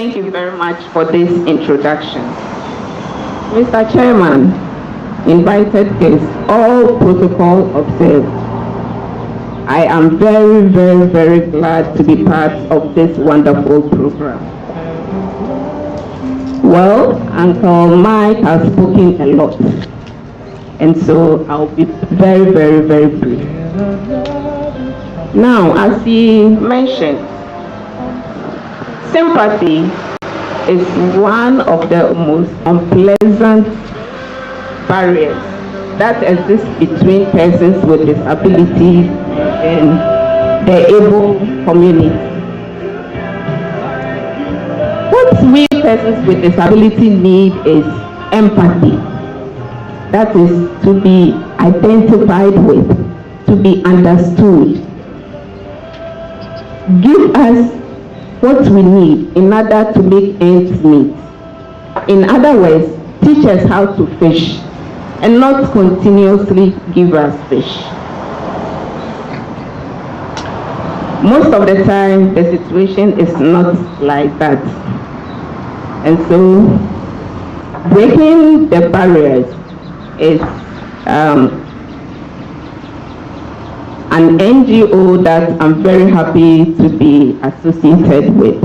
Thank you very much for this introduction. Mr. Chairman, invited guests, all protocol observed. I am very, very, very glad to be part of this wonderful program. Well, Uncle Mike has spoken a lot, and so I'll be very, very, very brief. Now, as he mentioned, sympathy is one of the most unpleasant barriers that exists between persons with disabilities and the able community. What we persons with disability need is empathy. That is to be identified with, to be understood. Give us what we need in order to make ends meet. In other words, teach us how to fish and not continuously give us fish. Most of the time, the situation is not like that. And so, breaking the barriers is an NGO that I'm very happy to be associated with.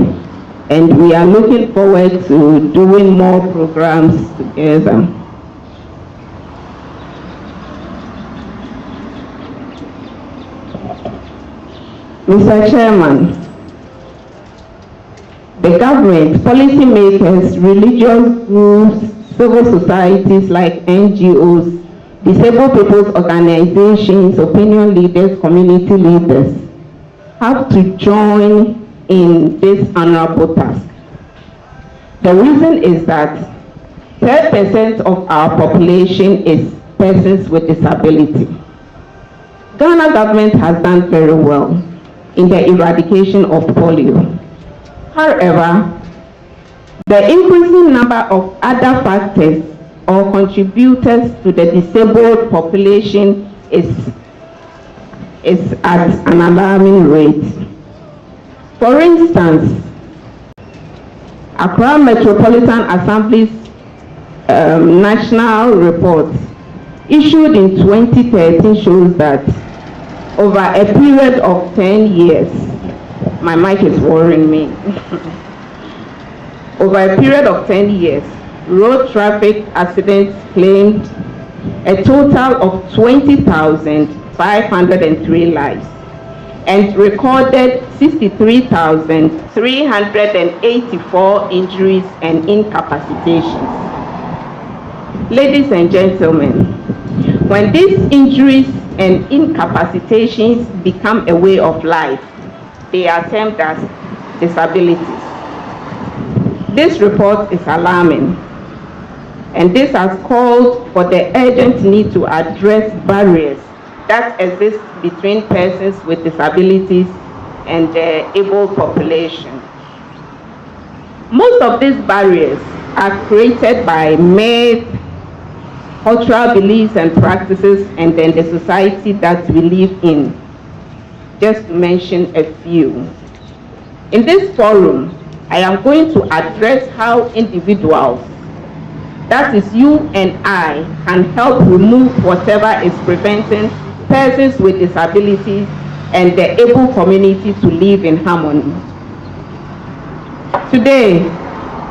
And we are looking forward to doing more programs together. Mr. Chairman, the government, policymakers, religious groups, civil societies like NGOs, disabled people's organizations, opinion leaders, community leaders have to join in this honorable task. The reason is that 10% of our population is persons with disability. Ghana government has done very well in the eradication of polio. However, the increasing number of other factors or contributors to the disabled population is at an alarming rate. For instance, Accra Metropolitan Assembly's national report issued in 2013 shows that over a period of 10 years, my mic is worrying me. Over a period of 10 years, road traffic accidents claimed a total of 20,503 lives and recorded 63,384 injuries and incapacitations. Ladies and gentlemen, when these injuries and incapacitations become a way of life, they are termed as disabilities. This report is alarming, and this has called for the urgent need to address barriers that exist between persons with disabilities and the able population. Most of these barriers are created by myths, cultural beliefs and practices, and then the society that we live in, just to mention a few. In this forum, I am going to address how individuals, that is you and I, can help remove whatever is preventing persons with disabilities and the able community to live in harmony. Today,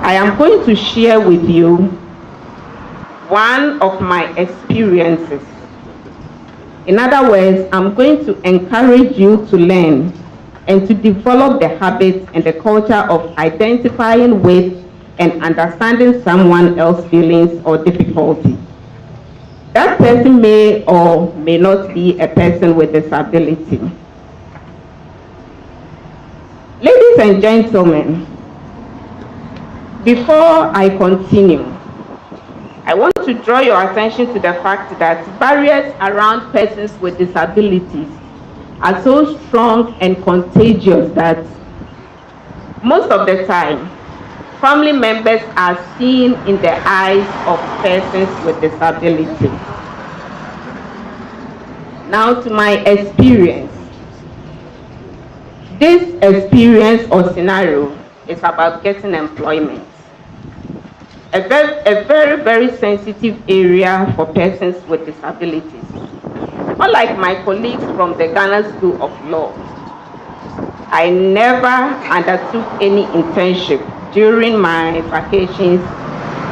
I am going to share with you one of my experiences. In other words, I'm going to encourage you to learn and to develop the habits and the culture of identifying with and understanding someone else's feelings or difficulties. That person may or may not be a person with disability. Ladies and gentlemen, before I continue, I want to draw your attention to the fact that barriers around persons with disabilities are so strong and contagious that most of the time, family members are seen in the eyes of persons with disability. Now to my experience. This experience or scenario is about getting employment. A very, very sensitive area for persons with disabilities. Unlike my colleagues from the Ghana School of Law, I never undertook any internship during my vacations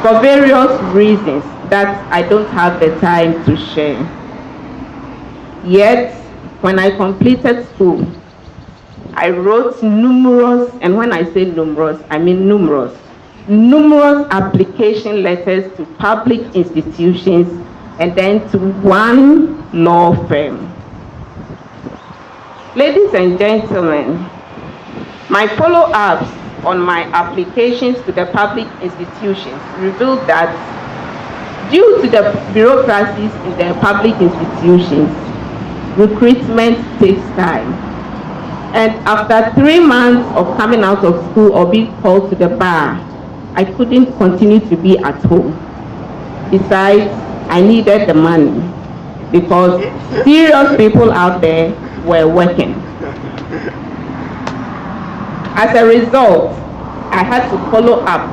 for various reasons that I don't have the time to share. Yet, when I completed school, I wrote numerous, and when I say numerous, I mean numerous application letters to public institutions and then to one law firm. Ladies and gentlemen, my follow-ups on my applications to the public institutions revealed that due to the bureaucracies in the public institutions, recruitment takes time. And after 3 months of coming out of school or being called to the bar, I couldn't continue to be at home. Besides, I needed the money because serious people out there were working. As a result, I had to follow up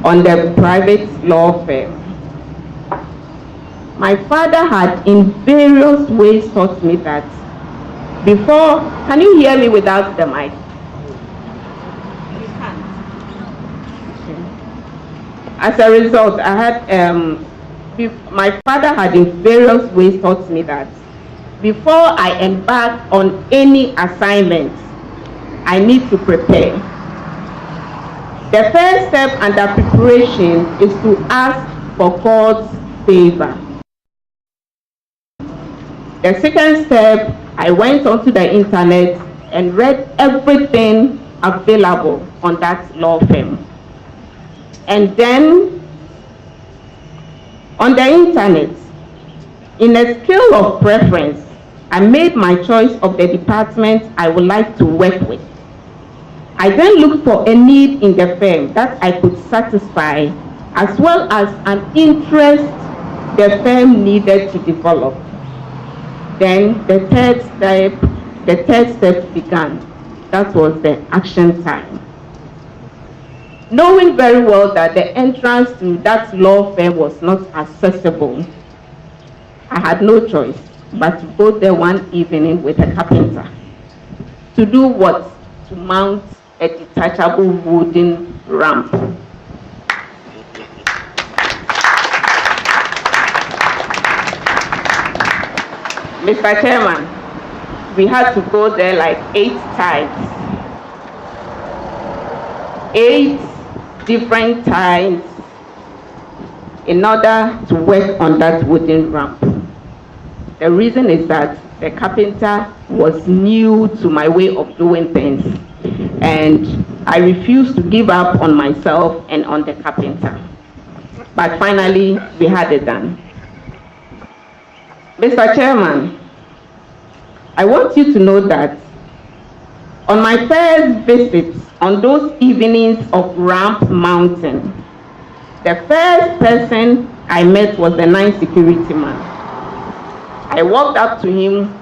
on the private law firm. My father had in various ways taught me that before, can you hear me without the mic? You can't. As a result, I had, my father had in various ways taught me that before I embark on any assignment, I need to prepare. The first step under preparation is to ask for God's favor. The second step, I went onto the internet and read everything available on that law firm. And then, on the internet, in a scale of preference, I made my choice of the department I would like to work with. I then looked for a need in the firm that I could satisfy, as well as an interest the firm needed to develop. Then the third step began. That was the action time. Knowing very well that the entrance to that law firm was not accessible, I had no choice but to go there one evening with a carpenter. To do what? To mount a detachable wooden ramp. Mr. Chairman, we had to go there like 8 times. 8 different times in order to work on that wooden ramp. The reason is that the carpenter was new to my way of doing things, and I refused to give up on myself and on the carpenter. But finally, we had it done. Mr. Chairman, I want you to know that on my first visits, on those evenings of ramp mounting, the first person I met was the 9th security man. I walked up to him,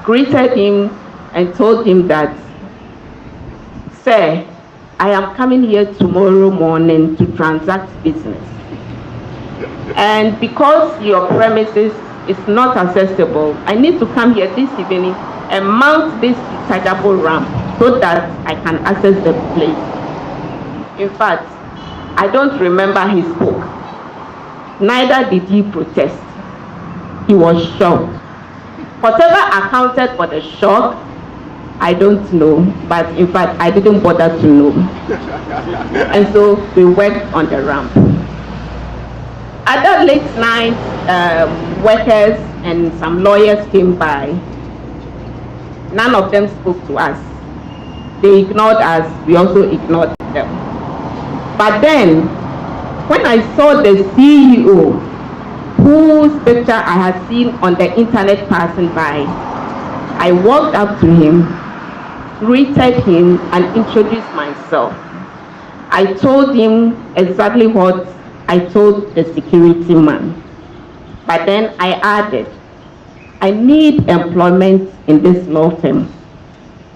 greeted him, and told him that, "Sir, I am coming here tomorrow morning to transact business. And because your premises is not accessible, I need to come here this evening and mount this detachable ramp so that I can access the place." In fact, I don't remember he spoke. Neither did he protest. He was shocked. Whatever accounted for the shock, I don't know, but in fact, I didn't bother to know. And so we worked on the ramp. Other late night workers and some lawyers came by. None of them spoke to us. They ignored us, we also ignored them. But then, when I saw the CEO, whose picture I had seen on the internet passing by, I walked up to him, greeted him, and introduced myself. I told him exactly what I told the security man. But then I added, I need employment in this law firm.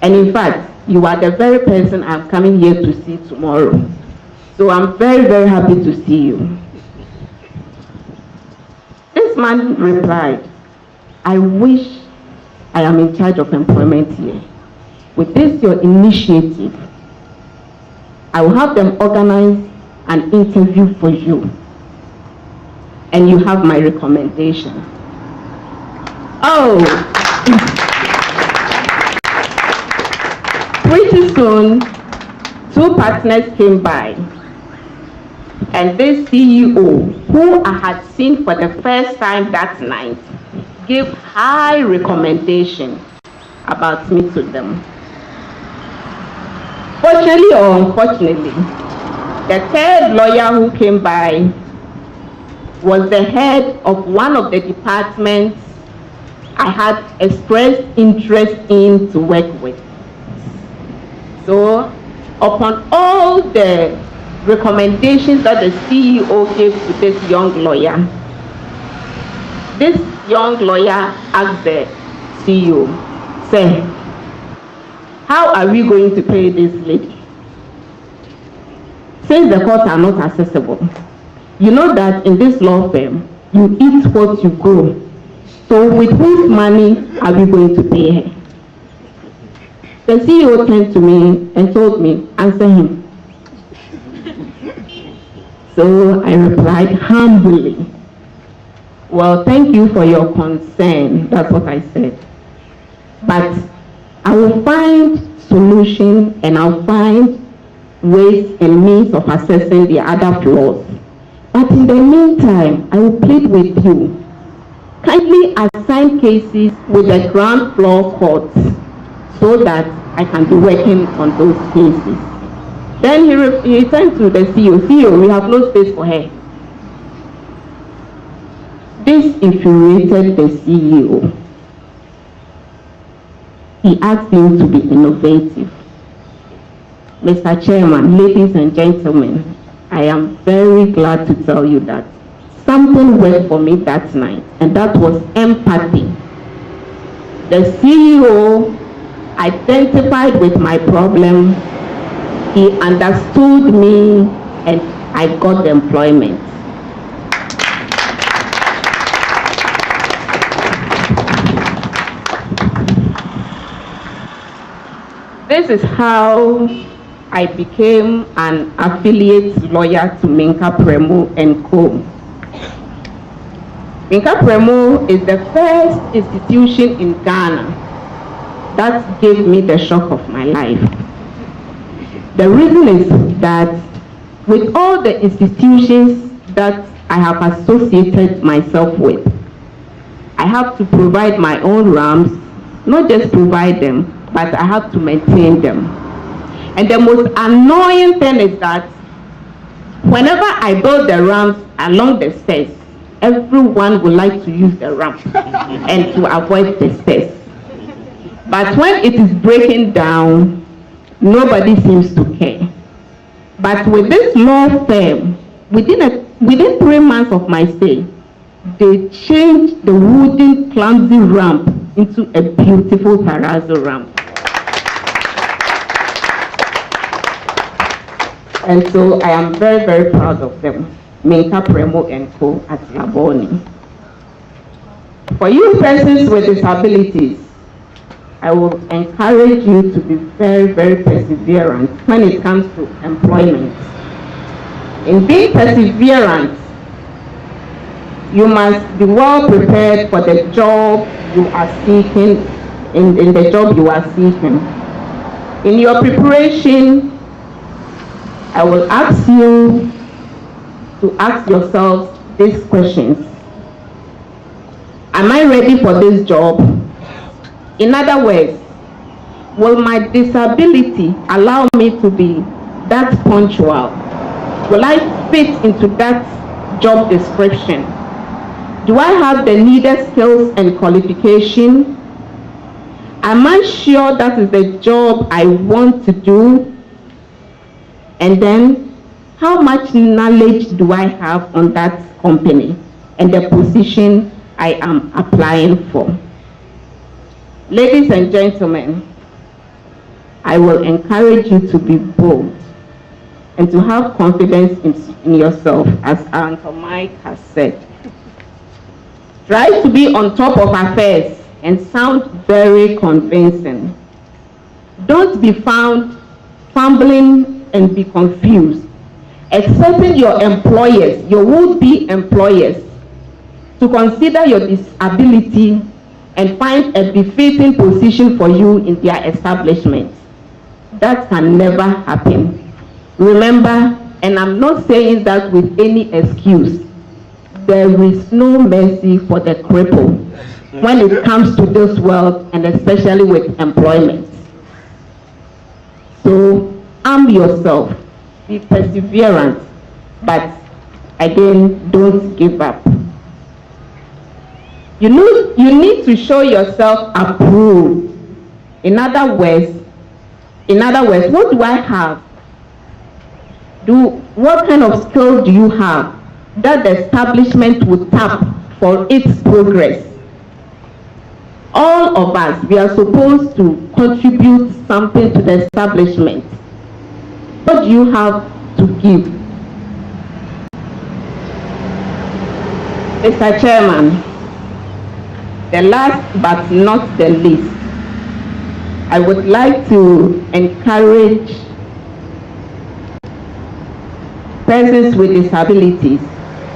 And in fact, you are the very person I'm coming here to see tomorrow. So I'm very, very happy to see you. This man replied, I wish I am in charge of employment here. With this, your initiative, I will have them organize an interview for you. And you have my recommendation. Oh! Pretty soon, 2 partners came by. And this CEO, who I had seen for the first time that night, gave high recommendation about me to them. Fortunately or unfortunately, the third lawyer who came by was the head of one of the departments I had expressed interest in to work with. So, upon all the recommendations that the CEO gave to this young lawyer asked the CEO, "Sir, how are we going to pay this lady? Since the courts are not accessible, you know that in this law firm, you eat what you grow. So with whose money are we going to pay her?" The CEO turned to me and told me, "Answer him." So I replied humbly, "Well, thank you for your concern." That's what I said. "But I will find solution and I'll find ways and means of assessing the other flaws. But in the meantime, I will plead with you. Kindly assign cases with the ground floor courts so that I can be working on those cases." Then he turned to the CEO, "CEO, we have no space for her." This infuriated the CEO. He asked him to be innovative. Mr. Chairman, ladies and gentlemen, I am very glad to tell you that something worked for me that night, and that was empathy. The CEO identified with my problem, he understood me, and I got the employment. This is how I became an affiliate lawyer to Minka Premo and Co. Minka Premo is the first institution in Ghana that gave me the shock of my life. The reason is that with all the institutions that I have associated myself with, I have to provide my own ramps, not just provide them, but I have to maintain them. And the most annoying thing is that whenever I build the ramps along the stairs, everyone would like to use the ramp and to avoid the stairs. But when it is breaking down, nobody seems to care. But with this law firm, within 3 months of my stay, they changed the wooden clumsy ramp into a beautiful terrazzo ramp. And so I am very, very proud of them, Minka Premo and Co. at Laboni. For you persons with disabilities, I will encourage you to be very, very perseverant when it comes to employment. In being perseverant, you must be well prepared for the job you are seeking, in the job you are seeking. In your preparation, I will ask you to ask yourselves these questions. Am I ready for this job? In other words, will my disability allow me to be that punctual? Will I fit into that job description? Do I have the needed skills and qualification? Am I sure that is the job I want to do? And then, how much knowledge do I have on that company and the position I am applying for? Ladies and gentlemen, I will encourage you to be bold and to have confidence in yourself, as Uncle Mike has said. Try to be on top of affairs and sound very convincing. Don't be found fumbling and be confused, exhorting your employers, your would-be employers, to consider your disability and find a befitting position for you in their establishment. That can never happen. Remember, and I'm not saying that with any excuse, there is no mercy for the cripple when it comes to this world, and especially with employment. So arm yourself, be perseverant, but again, don't give up. You need to show yourself approved. In other words, what do I have? What kind of skill do you have that the establishment would tap for its progress? All of us, we are supposed to contribute something to the establishment. What do you have to give? Mr. Chairman, the last but not the least, I would like to encourage persons with disabilities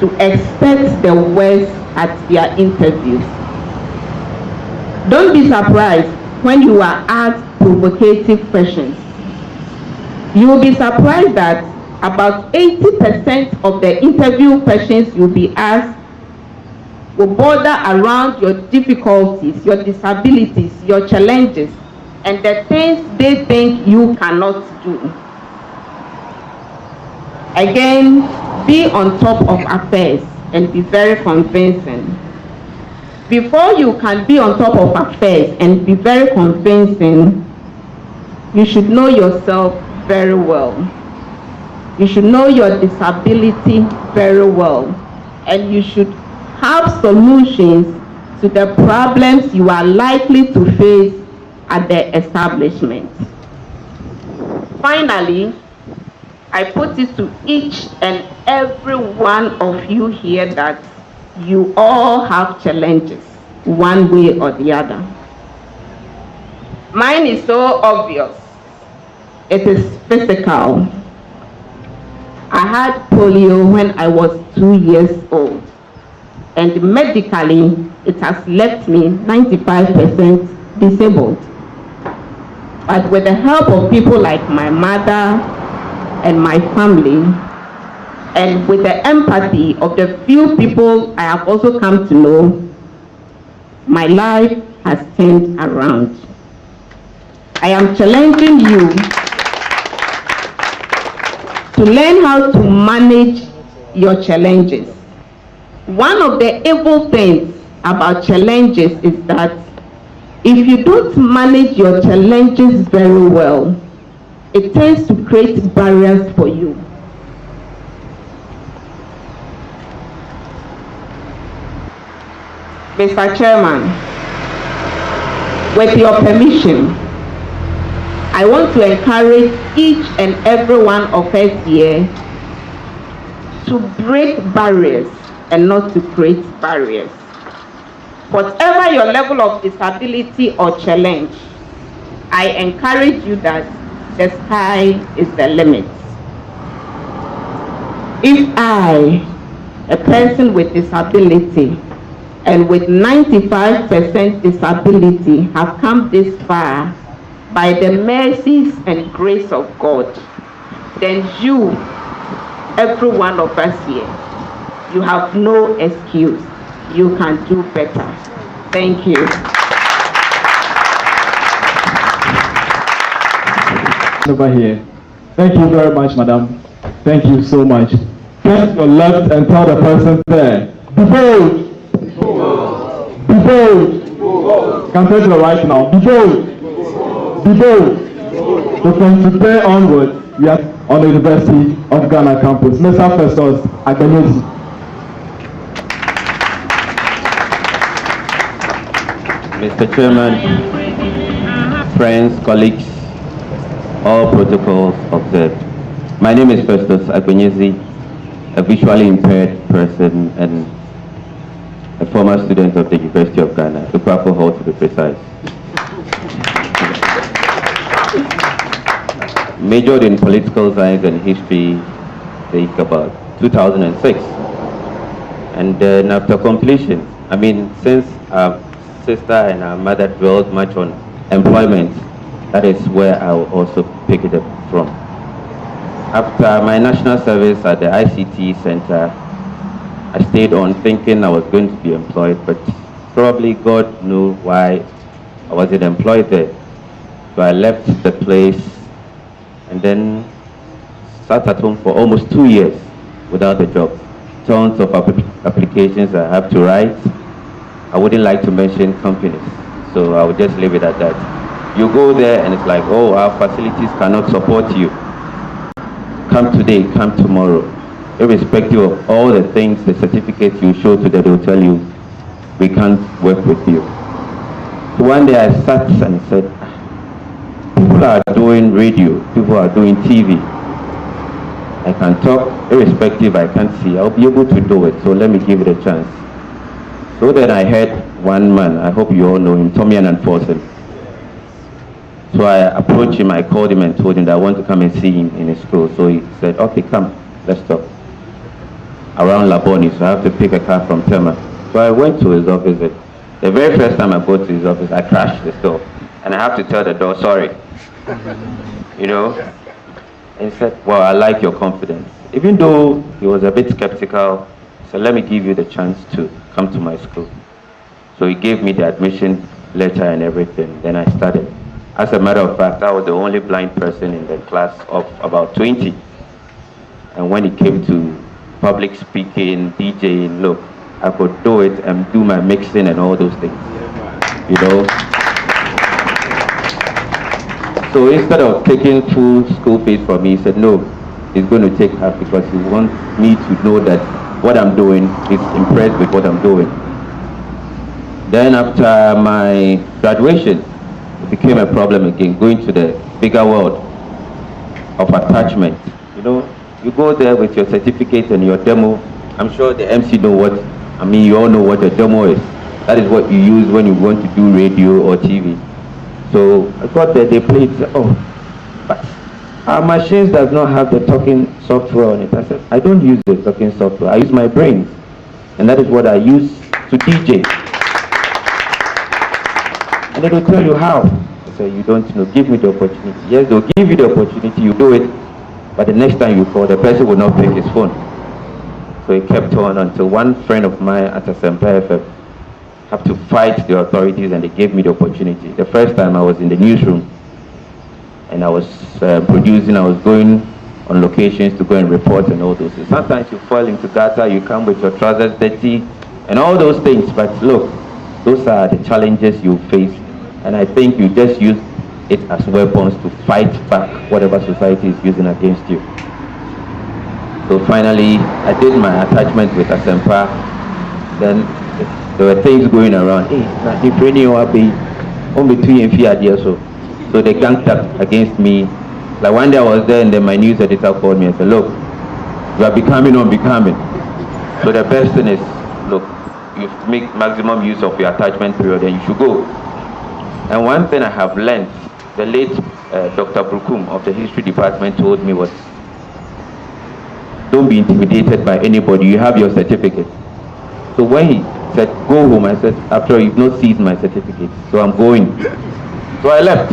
to expect the worst at their interviews. Don't be surprised when you are asked provocative questions. You will be surprised that about 80% of the interview questions you'll be asked will border around your difficulties, your disabilities, your challenges, and the things they think you cannot do. Again, be on top of affairs and be very convincing. Before you can be on top of affairs and be very convincing, you should know yourself very well. You should know your disability very well, and you should have solutions to the problems you are likely to face at the establishment. Finally, I put it to each and every one of you here that you all have challenges, one way or the other. Mine is so obvious. It is physical. I had polio when I was 2 years old, and medically, it has left me 95% disabled. But with the help of people like my mother and my family, and with the empathy of the few people I have also come to know, my life has turned around. I am challenging you to learn how to manage your challenges. One of the evil things about challenges is that if you don't manage your challenges very well, it tends to create barriers for you. Mr. Chairman, with your permission, I want to encourage each and every one of us here to break barriers and not to create barriers. Whatever your level of disability or challenge, I encourage you that the sky is the limit. If I, a person with disability and with 95% disability, have come this far by the mercies and grace of God, then you, every one of us here, you have no excuse. You can do better. Thank you. Over here. Thank you very much, madam. Thank you so much. Turn to your left and tell the person there, be bold. Be bold. Be bold. Come to the right now. Be bold. Be bold. So from today onward, we are on the University of Ghana campus. Mr. Festus Agbenezi. Mr. Chairman, friends, colleagues, All protocols observed. My name is Festus Agbenyezi, a visually impaired person and a former student of the University of Ghana, Upako Hall to be precise. Majored in political science and history, think about 2006. And then after completion, since our sister and our mother dwelled much on employment, that is where I will also pick it up from. After my national service at the ICT Center, I stayed on thinking I was going to be employed, but probably God knew why I wasn't employed there. So I left the place and then sat at home for almost 2 years without a job. Tons of applications I have to write. I wouldn't like to mention companies, so I would just leave it at that. You go there and it's like, oh, our facilities cannot support you. Come today, come tomorrow. Irrespective of all the things, the certificates you show to them, they'll tell you, we can't work with you. So one day I sat and said, people are doing radio, people are doing TV. I can talk, irrespective, I can't see. I'll be able to do it, so let me give it a chance. So then I heard one man, I hope you all know him, Tommy Ananforsen. So I approached him, I called him and told him that I want to come and see him in his school. So he said, okay, come, let's talk. Around Laboni, so I have to pick a car from Tema. So I went to his office. The very first time I go to his office, I crashed the door. And I have to tell the door, sorry. You know? And he said, well, I like your confidence. Even though he was a bit skeptical, he said, let me give you the chance to come to my school. So he gave me the admission letter and everything. Then I started. As a matter of fact, I was the only blind person in the class of about 20. And when it came to public speaking, DJing, look, I could do it and do my mixing and all those things, you know. So instead of taking full school fees from me, he said, no, he's going to take half because he wants me to know that what I'm doing, he's impressed with what I'm doing. Then after my graduation, it became a problem again, going to the bigger world of attachment. You know, you go there with your certificate and your demo. I'm sure the MC know what, you all know what a demo is. That is what you use when you want to do radio or TV. So I got there, they played, oh, but our machines does not have the talking software on it. I said, I don't use the talking software, I use my brains. And that is what I use to DJ. And they will tell you how. I say, you don't know, give me the opportunity. Yes, they'll give you the opportunity, you do it, but the next time you call, the person will not pick his phone. So it kept on until one friend of mine at Asempa FM have to fight the authorities and they gave me the opportunity. The first time I was in the newsroom and I was producing, I was going on locations to go and report and all those things. Sometimes you fall into gutter, you come with your trousers dirty and all those things, but look, those are the challenges you face, and I think you just use it as weapons to fight back whatever society is using against you. So finally, I did my attachment with Asempa. Then there were things going around. Hey, so they ganged up against me. Like one day I was there and then my news editor called me and said, look, you are becoming unbecoming. So the best thing is, look, you make maximum use of your attachment period and you should go. And one thing I have learned, the late Dr. Brukum of the history department told me was, don't be intimidated by anybody, you have your certificate. So when he said, go home, I said, after you've not seen my certificate, so I'm going. So I left.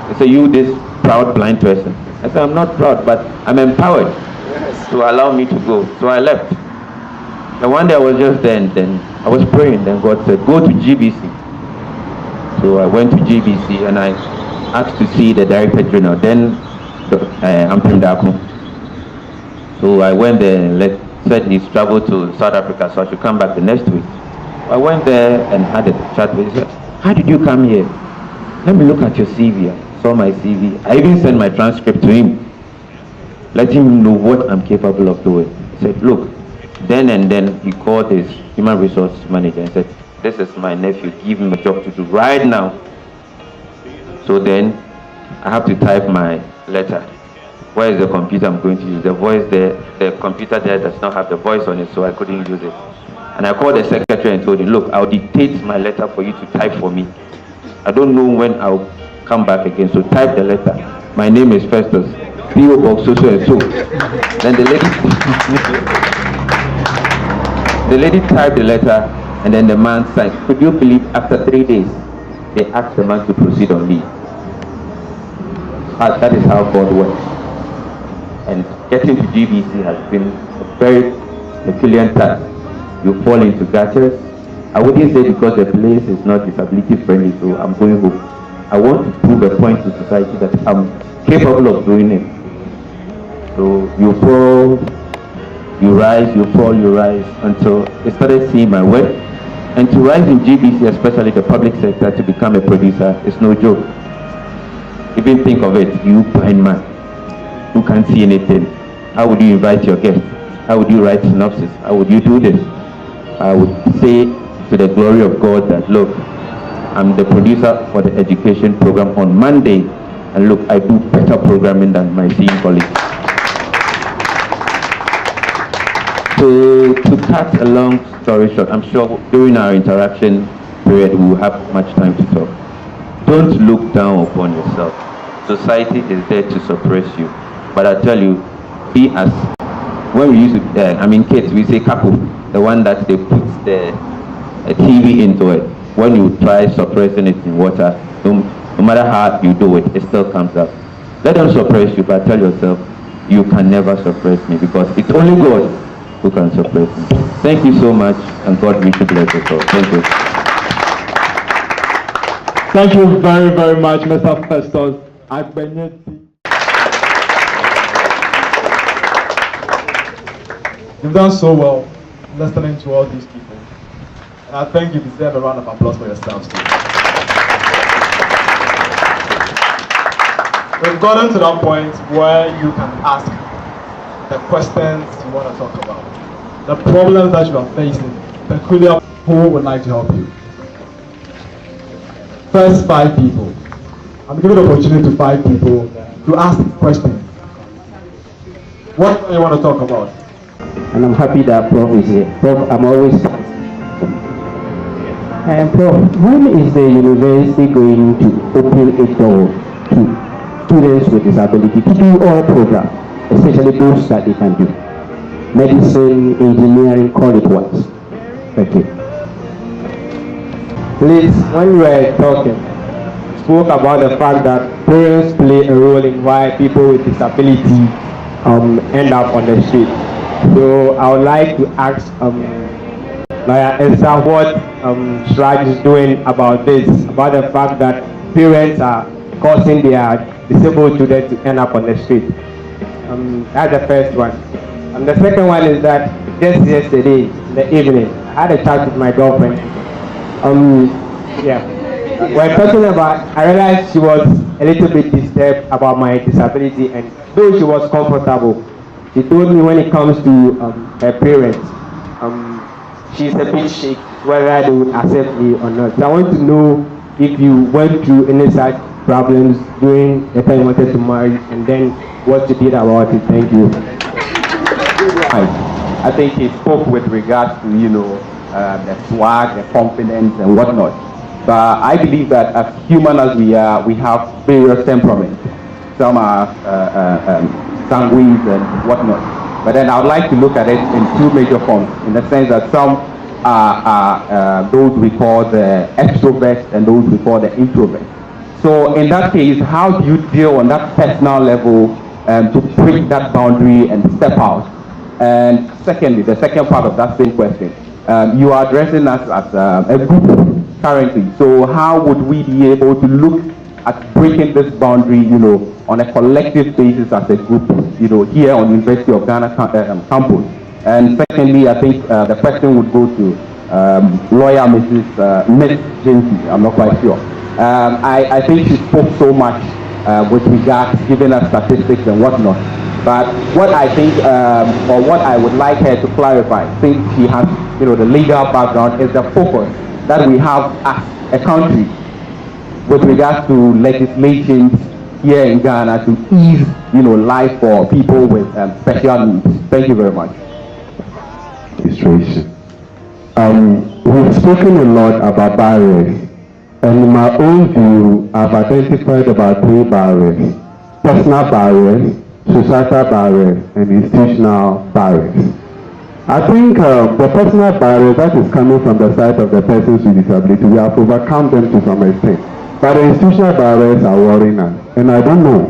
He said, you this proud blind person. I said, I'm not proud, but I'm empowered to allow me to go. So I left. And one day I was just there and then I was praying, then God said, go to GBC. So I went to GBC and I asked to see the Director General, then Amprim Daku. So I went there and said he's traveled to South Africa, so I should come back the next week. I went there and had a chat with him. He said, how did you come here? Let me look at your CV. I saw my CV. I even sent my transcript to him, let him know what I'm capable of doing. He said, look, then and then he called his human resource manager and said, this is my nephew, give him a job to do right now. So then I have to type my letter. Where is the computer I'm going to use? The computer there does not have the voice on it, so I couldn't use it. And I called the secretary and told him, look, I'll dictate my letter for you to type for me. I don't know when I'll come back again, so type the letter. My name is Festus, P.O. Box, so and so. Then the lady typed the letter, and then the man signed. Could you believe after 3 days, they asked the man to proceed on leave? That is how God works. And getting to GBC has been a very peculiar task. You fall into gutters. I wouldn't say because the place is not disability friendly, so I'm going home. I want to prove a point to society that I'm capable of doing it. So you fall, you rise, you fall, you rise, until I started seeing my work. And to rise in GBC, especially the public sector, to become a producer, is no joke. Even think of it, you blind man who can't see anything. How would you invite your guests? How would you write synopsis? How would you do this? I would say to the glory of God that, look, I'm the producer for the education program on Monday, and look, I do better programming than my senior colleagues. To cut a long story short, I'm sure during our interaction period we will have much time to talk. Don't look down upon yourself. Society is there to suppress you. But I tell you, be as, when we used to, kids, we say couple, the one that they put the TV into it. When you try suppressing it in water, no matter how you do it, it still comes up. Let them suppress you, but tell yourself, you can never suppress me, because it's only God who can suppress me. Thank you so much, and God richly bless us all. Thank you. Thank you very, very much, Mr. Festus. You've done so well listening to all these people. And I think you deserve a round of applause for yourselves too. We've gotten to that point where you can ask the questions you want to talk about. The problems that you are facing, peculiar, who would like to help you? First 5 people. I'm giving the opportunity to 5 people to ask questions. What do you want to talk about? And I'm happy that Prof is here. Prof, I'm always... And Prof, when is the university going to open its door to students with disability to do all programs, especially those that they can do? Medicine, engineering, call it what? Thank you. Please, when we were talking, spoke about the fact that parents play a role in why people with disability end up on the street. So I would like to ask Lawyer Esther what Shraj is doing about this, about the fact that parents are causing their disabled children to end up on the street. That's the first one. And the second one is that just yesterday in the evening, I had a chat with my girlfriend. We're talking about, I realized she was a little bit disturbed about my disability, and though she was comfortable, she told me when it comes to her parents, she's a bit shaky whether they would accept me or not. So I want to know if you went through any such problems during the time you wanted to marry, and then what you did about it. Thank you. I think he spoke with regards to, the swag, the confidence, and whatnot. But I believe that as human as we are, we have various temperaments. Some are sanguine and whatnot. But then I would like to look at it in 2 major forms, in the sense that some are those we call the extroverts and those we call the introverts. So in that case, how do you deal on that personal level to break that boundary and step out? And secondly, the second part of that same question, you are addressing us as a group currently. So how would we be able to look at breaking this boundary, on a collective basis as a group, here on University of Ghana campus? And secondly, I think the question would go to lawyer Miss Jency. I'm not quite sure. I think she spoke so much with regards giving us statistics and whatnot. But what I think, or what I would like her to clarify, since she has, the legal background, is the focus that we have as a country with regards to legislation here in Ghana to ease, life for people with special needs. Thank you very much. We've spoken a lot about barriers, and in my own view, I've identified about 3 barriers: personal barriers, societal barriers, and institutional barriers. I think the personal barrier that is coming from the side of the persons with disability, we have overcome them to some extent. But the institutional barriers are worrying us, and I don't know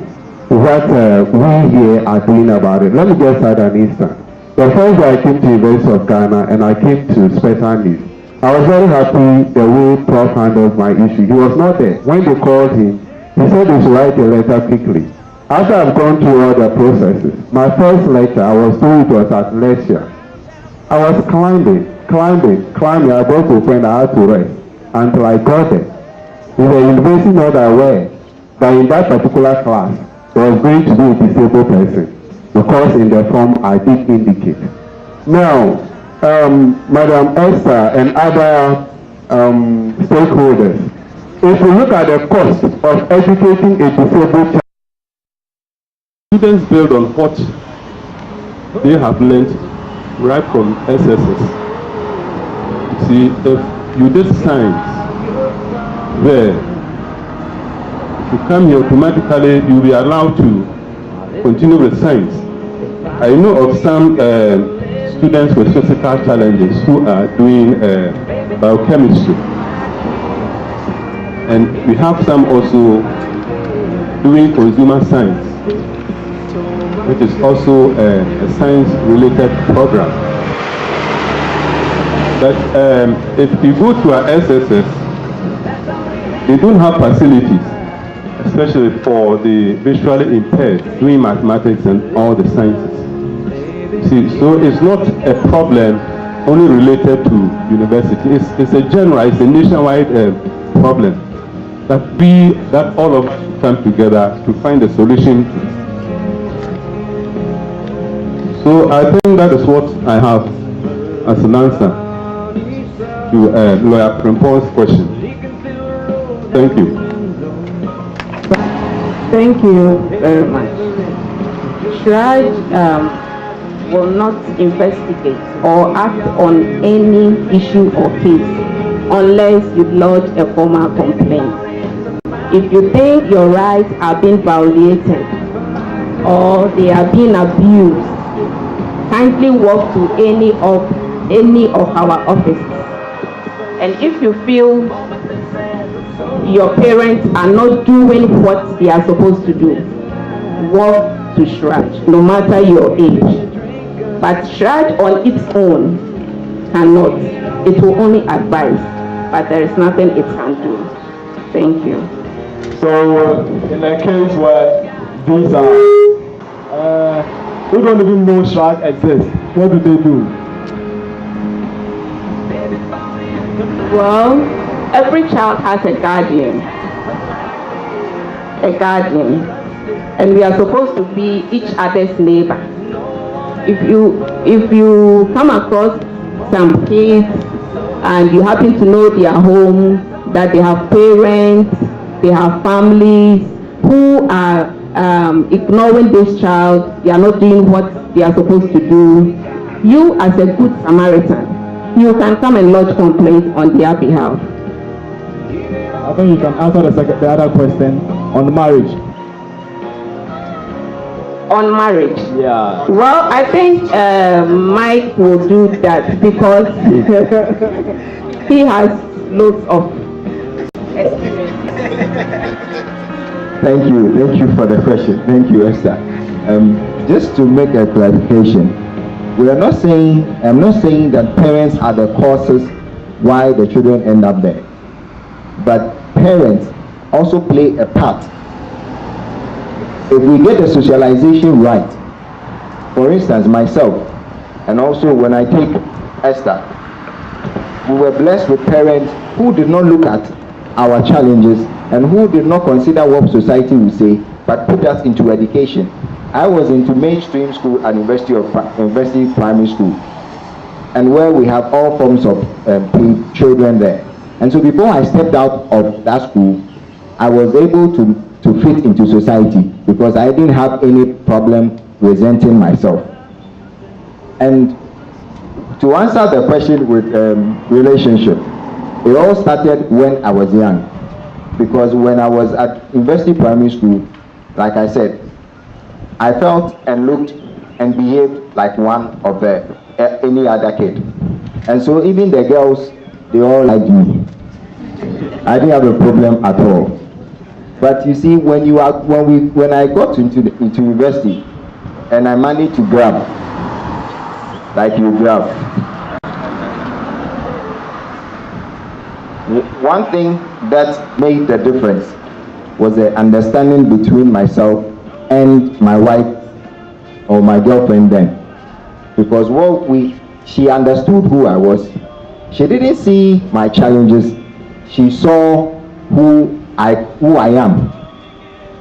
what we here are doing about it. Let me just add an instance. The first day I came to the University of Ghana and I came to special needs, I was very happy the way Prof handled my issue. He was not there. When they called him, he said he should write a letter quickly. After I've gone through all the processes, my first letter, I was told it was at lecture. I was climbing. I got to a point I had to rest until I got there. In the university, not aware that in that particular class, there was going to be a disabled person, because in the form I did indicate. Now, Madam Esther and other stakeholders, if you look at the cost of educating a disabled child, Students build on what they have learned right from SSS. See, if you did science there, if you come here automatically, you'll be allowed to continue with science. I know of some students with physical challenges who are doing biochemistry. And we have some also doing consumer science, which is also a science-related program. But if you go to our SSS, they don't have facilities, especially for the visually impaired, doing mathematics and all the sciences. See, so it's not a problem only related to university. It's a general, it's a nationwide problem that all of us come together to find a solution. So I think that is what I have as an answer to Lawyer Prempong's question. Thank you. Thank you very much. Shraj will not investigate or act on any issue or case unless you lodge a formal complaint. If you think your rights are being violated or they are being abused, kindly walk to any of our offices. And if you feel your parents are not doing what they are supposed to do, walk to Shraj, no matter your age. But Shraj on its own cannot. It will only advise, but there is nothing it can do. Thank you. So, in a case where these are, who don't even know Shraj exists, what do they do? Well, every child has a guardian, and we are supposed to be each other's neighbor. If you come across some kids and you happen to know their home, that they have parents, they have families who are ignoring this child, they are not doing what they are supposed to do, you as a good Samaritan, you can come and lodge complaint on their behalf. I think you can answer the other question on marriage. On marriage? Yeah. Well, I think Mike will do that because he has loads of experience. Thank you for the question. Thank you, Esther. Just to make a clarification, I'm not saying that parents are the causes why the children end up there, but parents also play a part. If we get the socialization right, for instance, myself, and also when I take Esther, we were blessed with parents who did not look at our challenges and who did not consider what society would say, but put us into education. I was into mainstream school at University Primary School, and where we have all forms of children there. And so before I stepped out of that school, I was able to fit into society because I didn't have any problem presenting myself. And to answer the question with relationship, it all started when I was young. Because when I was at University Primary School, like I said, I felt and looked and behaved like one of any other kid. And so even the girls, they all liked me. I didn't have a problem at all. But you see, when I got into university and I managed to grab, like you grab, one thing that made the difference was the understanding between myself and my wife or my girlfriend then. Because she understood who I was. She didn't see my challenges. She saw who I am.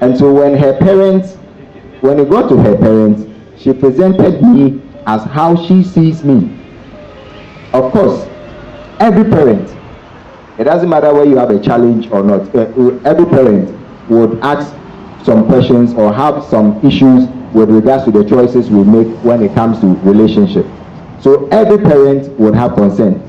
And so when it got to her parents, she presented me as how she sees me. Of course, every parent, it doesn't matter whether you have a challenge or not, every parent would ask some questions or have some issues with regards to the choices we make when it comes to relationship. So every parent would have concern.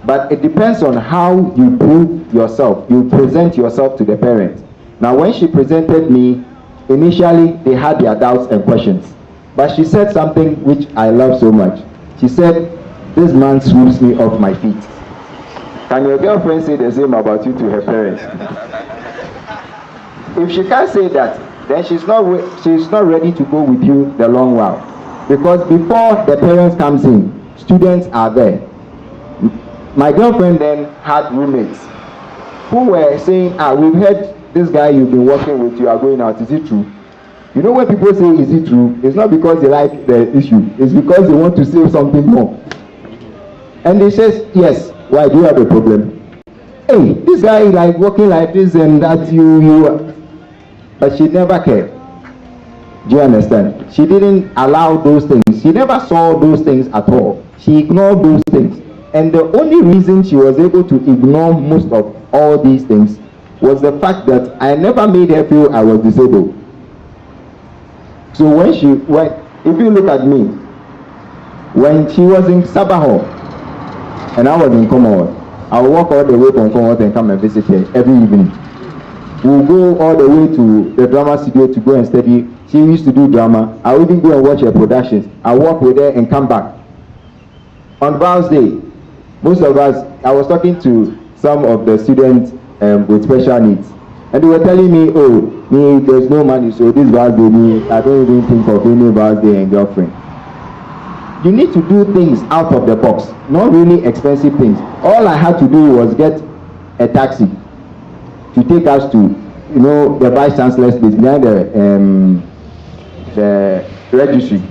But it depends on how you prove yourself, you present yourself to the parent. Now when she presented me, initially they had their doubts and questions. But she said something which I love so much. She said, "This man sweeps me off my feet." Can your girlfriend say the same about you to her parents? If she can't say that, then she's not ready to go with you the long while. Because before the parents comes in, students are there. My girlfriend then had roommates who were saying, we've heard this guy you've been working with, you are going out, is it true? You know when people say, is it true? It's not because they like the issue, it's because they want to say something more. And they says, yes, why, do you have a problem? Hey, this guy is like working like this and that, you. But she never cared. Do you understand? She didn't allow those things. She never saw those things at all. She ignored those things. And the only reason she was able to ignore most of all these things was the fact that I never made her feel I was disabled. So if you look at me, when she was in Sabah and I was in Commonwealth, I would walk all the way from Commonwealth and come and visit her every evening. We'll go all the way to the drama studio to go and study. She used to do drama. I would even go and watch her productions. I walk with her and come back. On Val's Day, most of us, I was talking to some of the students with special needs. And they were telling me, there's no money, so this Val's Day, I don't even think of any Val's Day and girlfriend. You need to do things out of the box, not really expensive things. All I had to do was get a taxi to take us to, the Vice Chancellor's place behind the registry.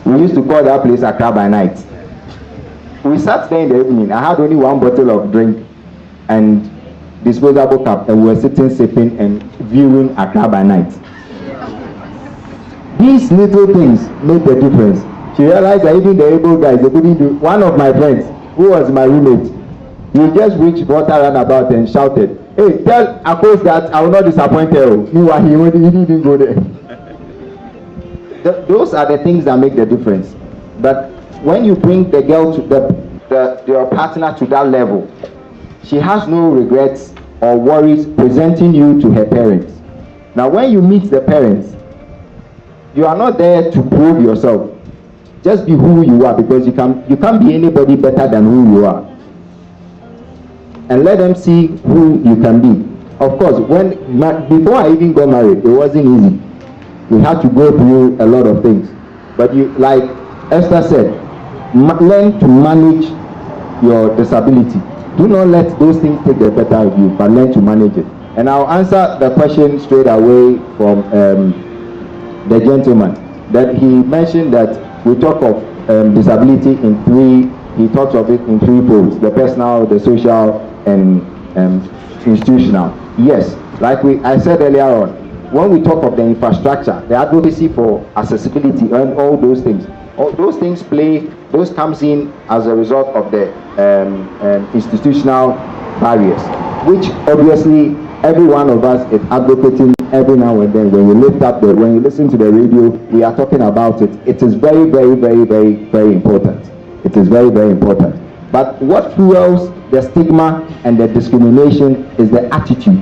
We used to call that place Accra by night. We sat there in the evening. I had only one bottle of drink and disposable cup, and we were sitting, sipping, and viewing Accra by night. These little things make the difference. She realized that even the able guys, they couldn't do. One of my friends, who was my roommate, he just reached water runabout and shouted, "Hey, tell Akos that I will not disappoint her." He didn't even go there. Those are the things that make the difference. But when you bring the girl to your partner to that level, she has no regrets or worries presenting you to her parents. Now when you meet the parents, you are not there to prove yourself. Just be who you are, because you can't be anybody better than who you are. And let them see who you can be. Of course, before I even got married, it wasn't easy. We had to go through a lot of things. But like Esther said, learn to manage your disability. Do not let those things take the better of you, but learn to manage it. And I'll answer the question straight away from the gentleman. That he mentioned that we talk of disability in three. He talks of it in three poles: the personal, the social, and institutional. Yes, like I said earlier on, when we talk of the infrastructure, the advocacy for accessibility and all those things comes in as a result of the institutional barriers. which obviously every one of us is advocating every now and then. When you when you listen to the radio, we are talking about it. It is very, very, very, very, very important. It is very, very important. But what fuels the stigma and the discrimination is the attitude.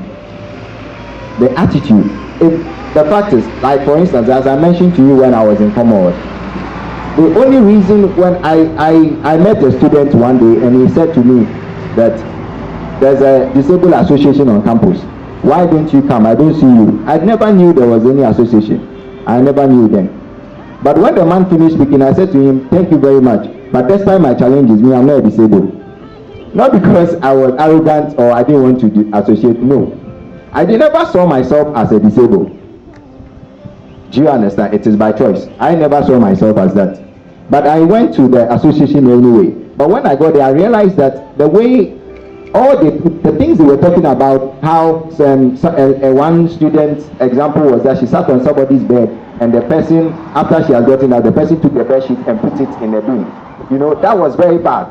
The attitude. If the fact is, like for instance, as I mentioned to you when I was in Commonwealth, the only reason when I met a student one day and he said to me that there's a disabled association on campus. Why don't you come? I don't see you. I never knew there was any association. I never knew then. But when the man finished speaking, I said to him, thank you very much. But this time my challenge is me, I'm not disabled. Not because I was arrogant or I didn't want to associate. No. I never saw myself as a disabled. Do you understand? It is by choice. I never saw myself as that. But I went to the association anyway. But when I got there, I realized that the way all the things they were talking about, how one student's example was that she sat on somebody's bed and the person, after she had gotten out, the person took the bed sheet and put it in a bin. You know, that was very bad.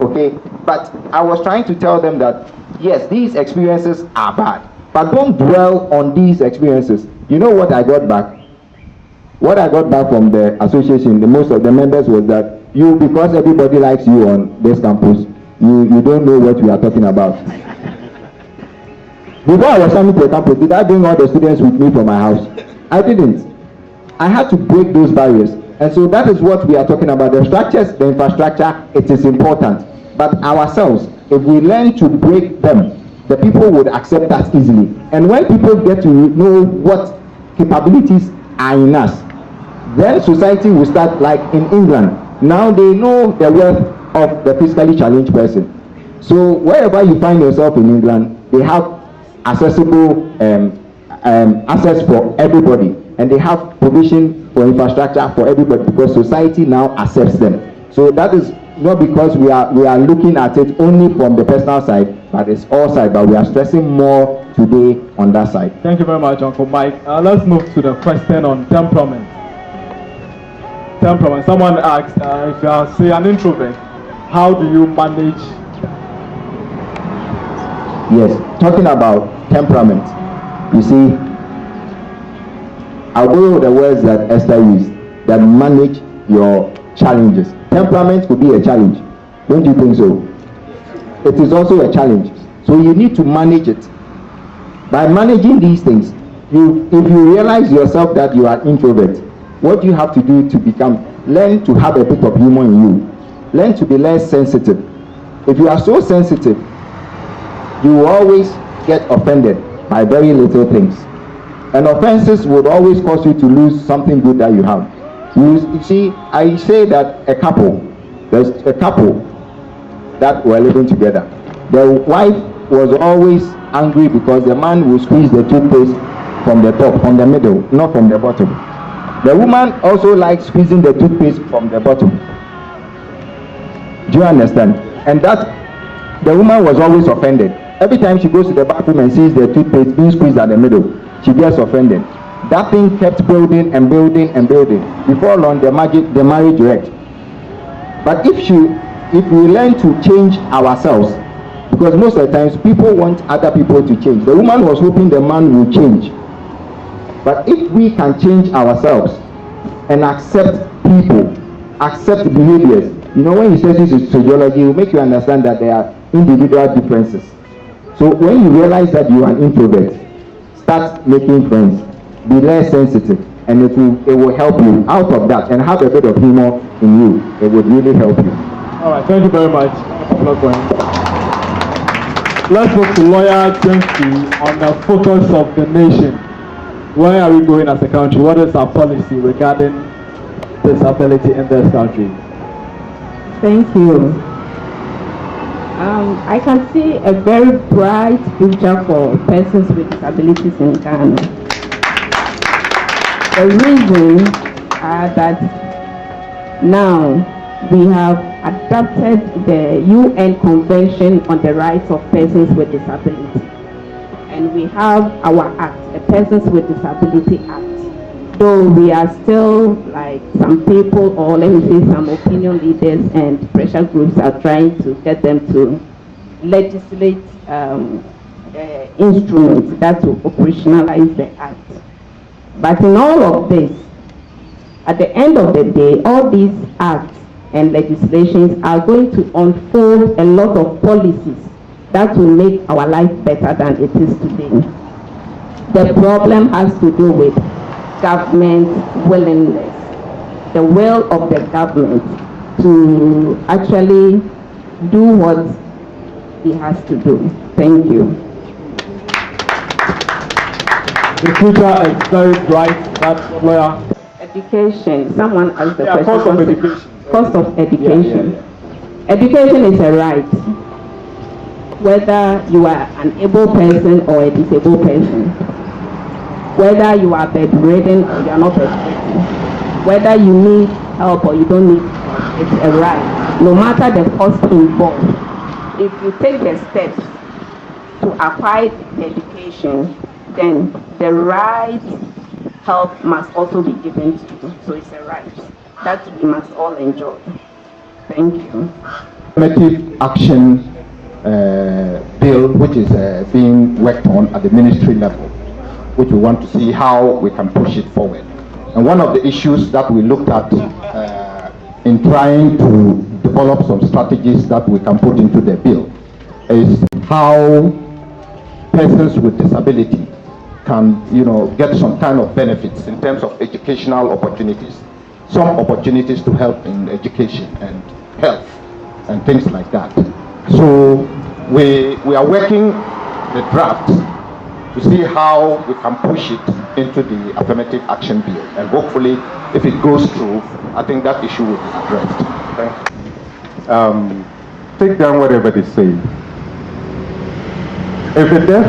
Okay? But I was trying to tell them that, yes, these experiences are bad. But don't dwell on these experiences. You know what I got back? What I got back from the association, most of the members, was that you, because everybody likes you on this campus, you don't know what we are talking about. Before I was coming to the campus, did I bring all the students with me from my house? I didn't. I had to break those barriers. And so that is what we are talking about. The structures, the infrastructure, it is important. But ourselves, if we learn to break them, the people would accept that easily. And when people get to know what capabilities are in us, then society will start, like in England. Now they know the worth of the physically challenged person. So wherever you find yourself in England, they have accessible access for everybody, and they have provision for infrastructure for everybody because society now accepts them. So that is not because we are looking at it only from the personal side, but it's all sides. But we are stressing more today on that side. Thank you very much, Uncle Mike. Let's move to the question on temperament. Temperament. Someone asked, if you are, say, an introvert, how do you manage? Yes, talking about temperament. You see, I'll go over the words that Esther used, that manage your challenges. Temperament could be a challenge. Don't you think so? It is also a challenge. So you need to manage it. By managing these things, if you realize yourself that you are introvert, what you have to do to learn to have a bit of humor in you. Learn to be less sensitive. If you are so sensitive, you will always get offended by very little things. And offenses would always cause you to lose something good that you have. You see, I say that there's a couple that were living together. The wife was always angry because the man would squeeze the toothpaste from the top, from the middle, not from the bottom. The woman also likes squeezing the toothpaste from the bottom. Do you understand? And that the woman was always offended. Every time she goes to the bathroom and sees the toothpaste being squeezed at the middle, she gets offended. That thing kept building and building and building. Before long, the marriage wrecked. But if we learn to change ourselves, because most of the times people want other people to change. The woman was hoping the man will change. But if we can change ourselves and accept people, accept behaviors, you know, when you say this is sociology, it will make you understand that there are individual differences. So when you realize that you are an introvert, start making friends, be less sensitive, and it will help you out of that, and have a bit of humor in you. It would really help you. All right, thank you very much. Let's move to Lawyer James on the focus of the nation. Where are we going as a country? What is our policy regarding disability in this country? Thank you. I can see a very bright future for persons with disabilities in Ghana. The reason that now we have adopted the UN Convention on the Rights of Persons with Disability. And we have our act, the Persons with Disability Act. Though we are still, like some people, or let me say some opinion leaders and pressure groups are trying to get them to legislate instruments that will operationalize the act. But in all of this, at the end of the day, all these acts and legislations are going to unfold a lot of policies that will make our life better than it is today. The problem has to do with government willingness, the will of the government to actually do what it has to do. Thank you. The future is very bright. That's lawyer. Education. Someone asked the question. Cost of education. Cost of education. Education is a right, whether you are an able person or a disabled person, whether you are bedridden or you are not bedridden, whether you need help or you don't need help, it's a right. No matter the cost involved, if you take the steps to acquire the education, then the right help must also be given to you. So it's a right that we must all enjoy. Thank you. Affirmative action bill, which is being worked on at the ministry level, which we want to see how we can push it forward. And one of the issues that we looked at in trying to develop some strategies that we can put into the bill is how persons with disability can, get some kind of benefits in terms of educational opportunities, some opportunities to help in education and health and things like that. So we are working the draft to see how we can push it into the affirmative action bill, and hopefully if it goes through, I think that issue will be addressed. Take down whatever they say. If a deaf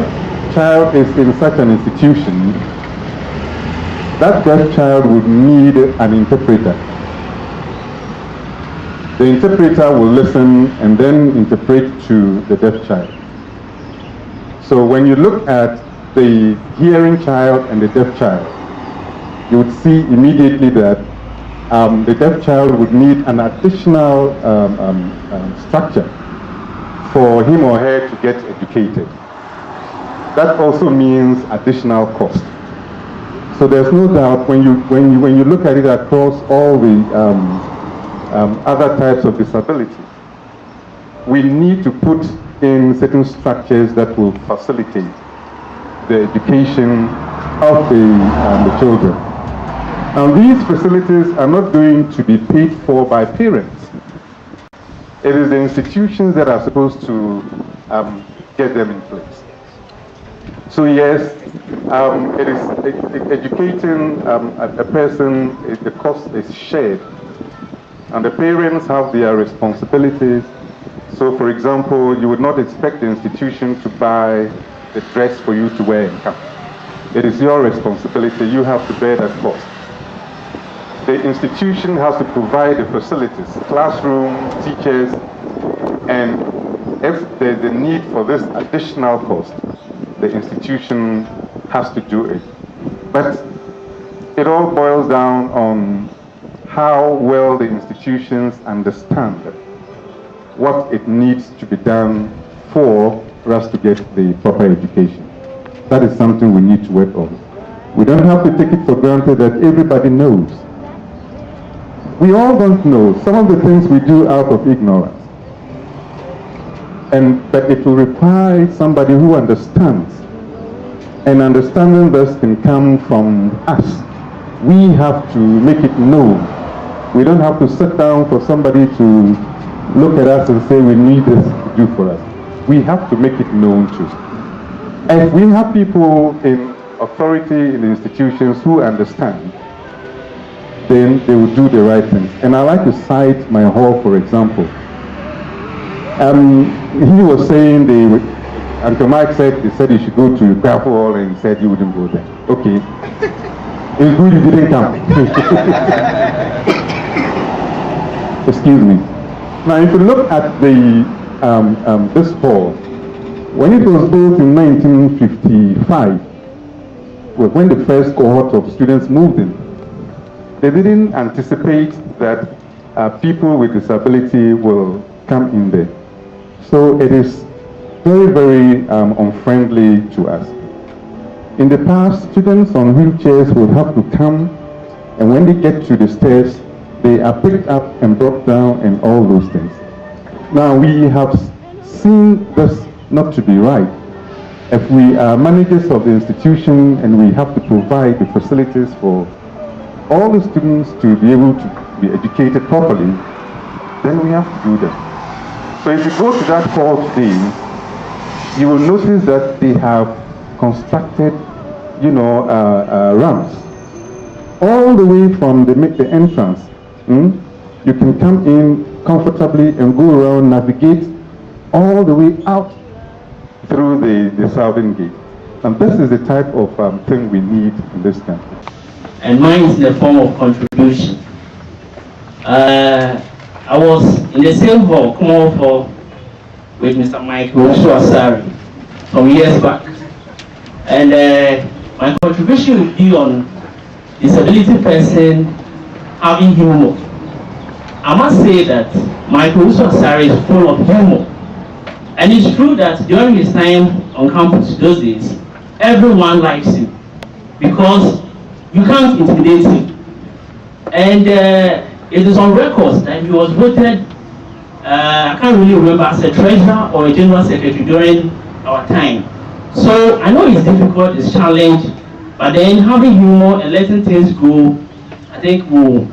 child is in such an institution, that deaf child would need an interpreter. The interpreter will listen and then interpret to the deaf child. So when you look at the hearing child and the deaf child, you would see immediately that the deaf child would need an additional structure for him or her to get educated. That also means additional cost. So there's no doubt when you look at it across all the other types of disability, we need to put in certain structures that will facilitate the education of the children. Now these facilities are not going to be paid for by parents. It is the institutions that are supposed to get them in place. So yes, it is educating a person, the cost is shared. And the parents have their responsibilities. So for example, you would not expect the institution to buy the dress for you to wear and come. It is your responsibility, you have to bear that cost. The institution has to provide the facilities, classroom, teachers, and if there's a need for this additional cost, the institution has to do it. But it all boils down on how well the institutions understand what it needs to be done for us to get the proper education. That is something we need to work on. We don't have to take it for granted that everybody knows. We all don't know some of the things we do out of ignorance. But it will require somebody who understands. And understanding this can come from us. We have to make it known. We don't have to sit down for somebody to look at us and say we need this to do for us. We have to make it known too. And we have people in authority in the institutions who understand, then they will do the right things. And I like to cite my hall, for example. He was saying, Uncle Mike said he should go to Kwafo Hall, and he said he wouldn't go there. Okay. It's good you didn't come. Excuse me. Now, if you look at this hall, when it was built in 1955, when the first cohort of students moved in, they didn't anticipate that people with disability will come in there. So it is very, very unfriendly to us. In the past, students on wheelchairs would have to come, and when they get to the stairs, they are picked up and brought down and all those things. Now, we have seen this not to be right. If we are managers of the institution and we have to provide the facilities for all the students to be able to be educated properly, then we have to do that. So if you go to that hall today, you will notice that they have constructed, ramps all the way from the entrance. You can come in comfortably and go around, navigate all the way out through the southern gate. And this is the type of thing we need in this country. And mine is in the form of contribution. I was in the same hall, common hall, with Mr. Owusu-Asare some years back. And my contribution will be on disability person having humor. I must say that Owusu-Asare is full of humor. And it's true that during his time on campus those days, everyone likes him because you can't intimidate him. And it is on record that he was voted, I can't really remember, as a treasurer or a general secretary during our time. So I know it's difficult, it's challenging, but then having humor and letting things go, I think will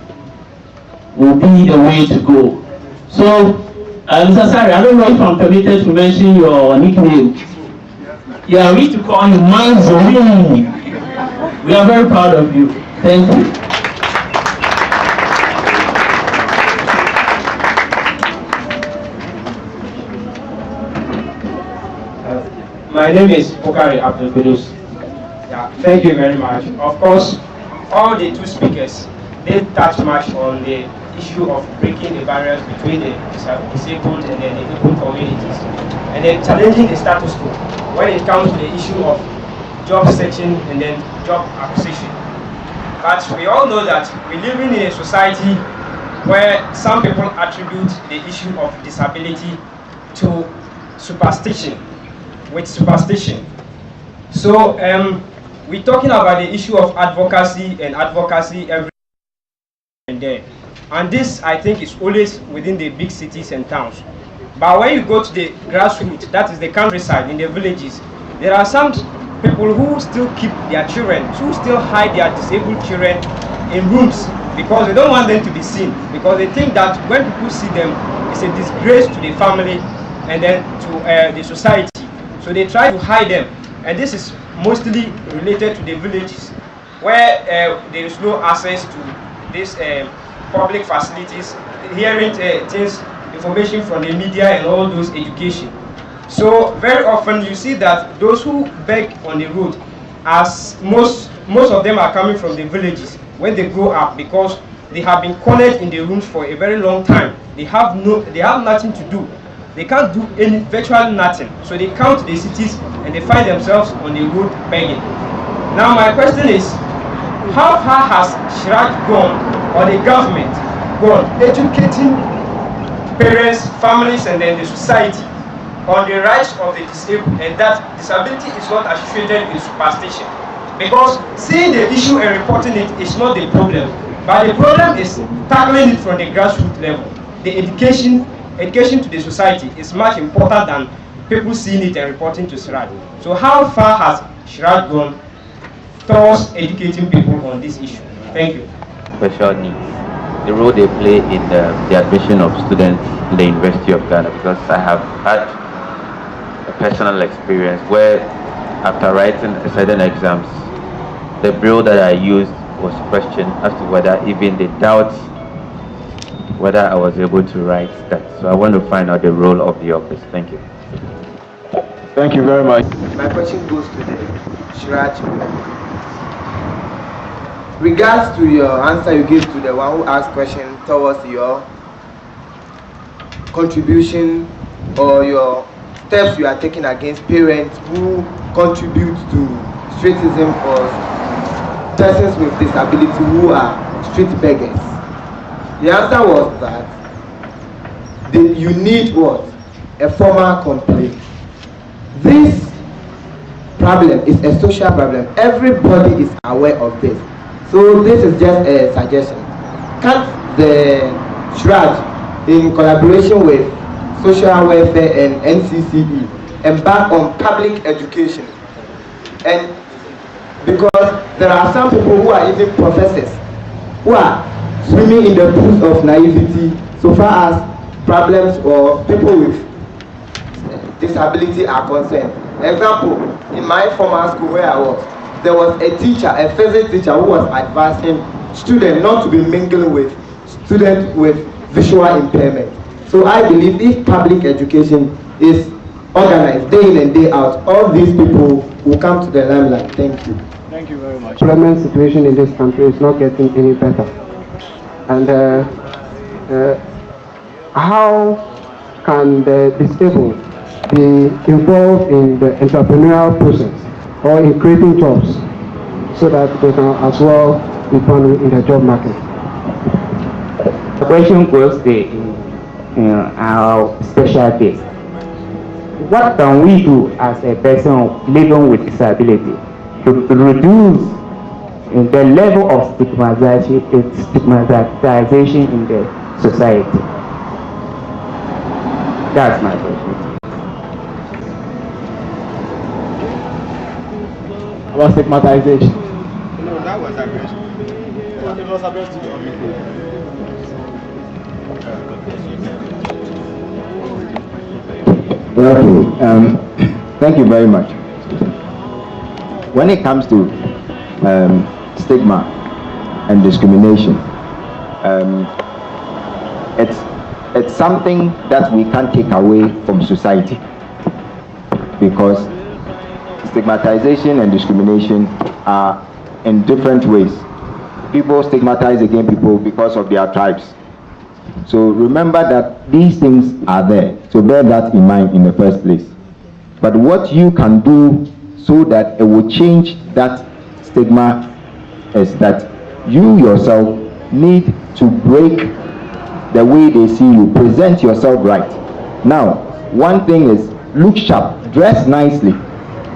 be the way to go. So, Mr. Asare, I don't know if I'm permitted to mention your nickname. Yeah, we used to call you Manzori. We are very proud of you. Thank you. My name is Bukari Abdul Kudus. Yeah, thank you very much. Of course, all the two speakers, they touch much on the issue of breaking the barriers between the disabled and the able communities, and then challenging the status quo when it comes to the issue of job searching and then job acquisition. But we all know that we're living in a society where some people attribute the issue of disability to superstition, with superstition. So we're talking about the issue of advocacy every and there. And this, I think, is always within the big cities and towns. But when you go to the grassroots, that is the countryside, in the villages, there are some people who still keep their children, who still hide their disabled children in rooms because they don't want them to be seen, because they think that when people see them, it's a disgrace to the family and then to the society. So they try to hide them. And this is mostly related to the villages where there is no access to these public facilities, hearing things, information from the media and all those education. So very often you see that those who beg on the road, as most of them are coming from the villages when they grow up, because they have been cornered in the rooms for a very long time. They have nothing to do. They can't do virtually nothing. So they come to the cities and they find themselves on the road begging. Now my question is, how far has SHRAC gone, or the government gone, educating parents, families, and then the society on the rights of the disabled, and that disability is not associated with superstition? Because seeing the issue and reporting it is not the problem, but the problem is tackling it from the grassroots level. The education to the society is much important than people seeing it and reporting to SHRAC. So how far has SHRAC gone towards educating people on this issue? Thank you. Special needs, the role they play in the admission of students in the University of Ghana, because I have had a personal experience where after writing certain exams, the bureau that I used was questioned as to whether even the doubts whether I was able to write that. So I want to find out the role of the office. Thank you. Thank you very much. My question goes to the SHRAC. Regards to your answer you gave to the one who asked question towards your contribution or your steps you are taking against parents who contribute to straightism or persons with disability who are street beggars. The answer was that you need what? A formal complaint. This problem is a social problem. Everybody is aware of this. So this is just a suggestion. Can't the SHRAD, in collaboration with Social Welfare and NCCE, embark on public education? And because there are some people who are even professors who are swimming in the pools of naivety so far as problems or people with disability are concerned. Example, in my former school where I was, there was a teacher, a physics teacher, who was advising students not to be mingling with students with visual impairment. So I believe if public education is organized day in and day out, all these people will come to the limelight. Thank you. Thank you very much. The employment situation in this country is not getting any better. And how can the disabled be involved in the entrepreneurial process or in creating jobs so that they can as well be found in the job market? The question goes to our special case. What can we do as a person living with disability to reduce the level of stigmatization in the society? That's my question. About stigmatization. No, that was aggression. It was aggression. Okay, thank you very much. When it comes to stigma and discrimination, it's something that we can't take away from society, because stigmatization and discrimination are in different ways. People stigmatize against people because of their tribes. So remember that these things are there, so bear that in mind in the first place. But what you can do so that it will change that stigma is that you yourself need to break the way they see you, present yourself right. Now, one thing is, look sharp, dress nicely.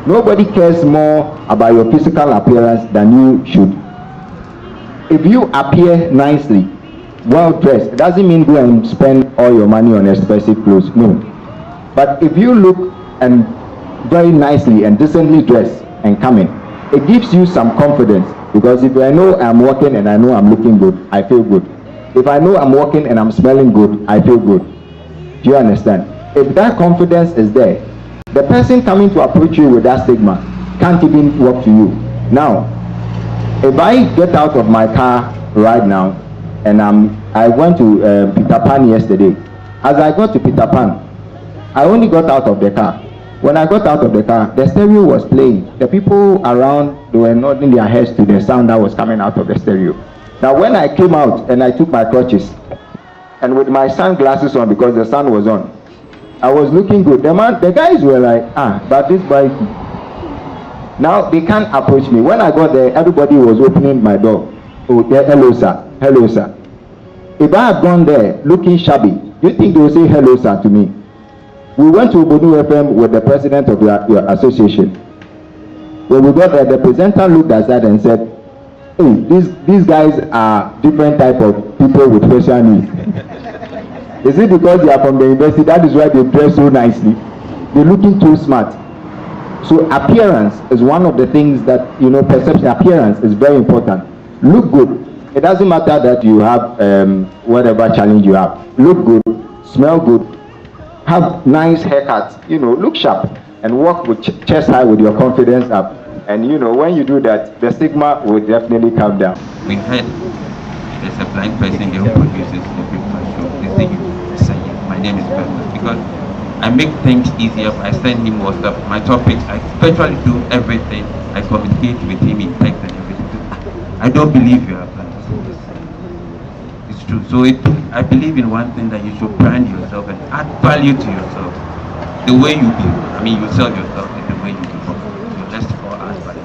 Nobody cares more about your physical appearance than you should. If you appear nicely, well dressed, it doesn't mean go and spend all your money on expensive clothes, no. But if you look and very nicely and decently dressed and come in, it gives you some confidence, because if I know I'm walking and I know I'm looking good, I feel good. If I know I'm walking and I'm smelling good, I feel good. Do you understand? If that confidence is there, the person coming to approach you with that stigma can't even walk to you. Now, if I get out of my car right now and I went to Peter Pan yesterday, as I got to Peter Pan, I only got out of the car. When I got out of the car, the stereo was playing. The people around, they were nodding their heads to the sound that was coming out of the stereo. Now, when I came out and I took my crutches, and with my sunglasses on because the sun was on, I was looking good. The guys were like, but this boy. Now they can't approach me. When I got there, everybody was opening my door. Oh, yeah, hello sir, hello sir. If I had gone there looking shabby, do you think they will say hello sir to me? We went to Obodu FM with the president of your association. When we got there, the presenter looked aside and said, hey, these guys are different type of people with special needs. Is it because they are from the university? That is why they dress so nicely. They're looking too smart. So appearance is one of the things that, perception, appearance is very important. Look good. It doesn't matter that you have whatever challenge you have. Look good, smell good, have nice haircuts, look sharp, and walk with chest high with your confidence up. And when you do that, the stigma will definitely come down. We heard there's a blind person here who produces the breakfast show. They say you say my name is Bertha, because I make things easier. I send him more stuff, my topics, I virtually do everything. I communicate with him in text and everything. I don't believe you are blind. It's true. So I believe in one thing, that you should brand yourself and add value to yourself. The way you do, you sell yourself in the way you perform. So let's all add value.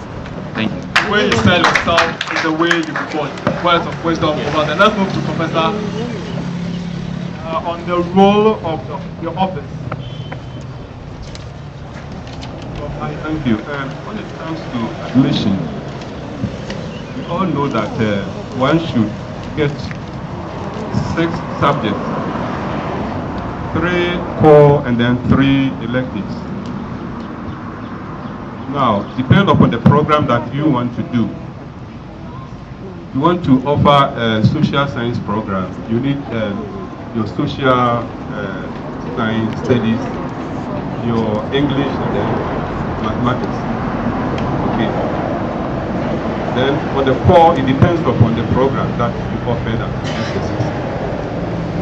Thank you. The way you sell yourself is the way you perform. Words of wisdom over there. Let's move to Professor on the role of your office. Hi, thank you. When it comes to admission, we all know that one should get 6 subjects, 3 core and then 3 electives. Now, depending upon the program that you want to do, you want to offer a social science program, you need your social science studies, your English, and then mathematics. Okay. Then for the core, it depends upon the program that you offer that emphasis.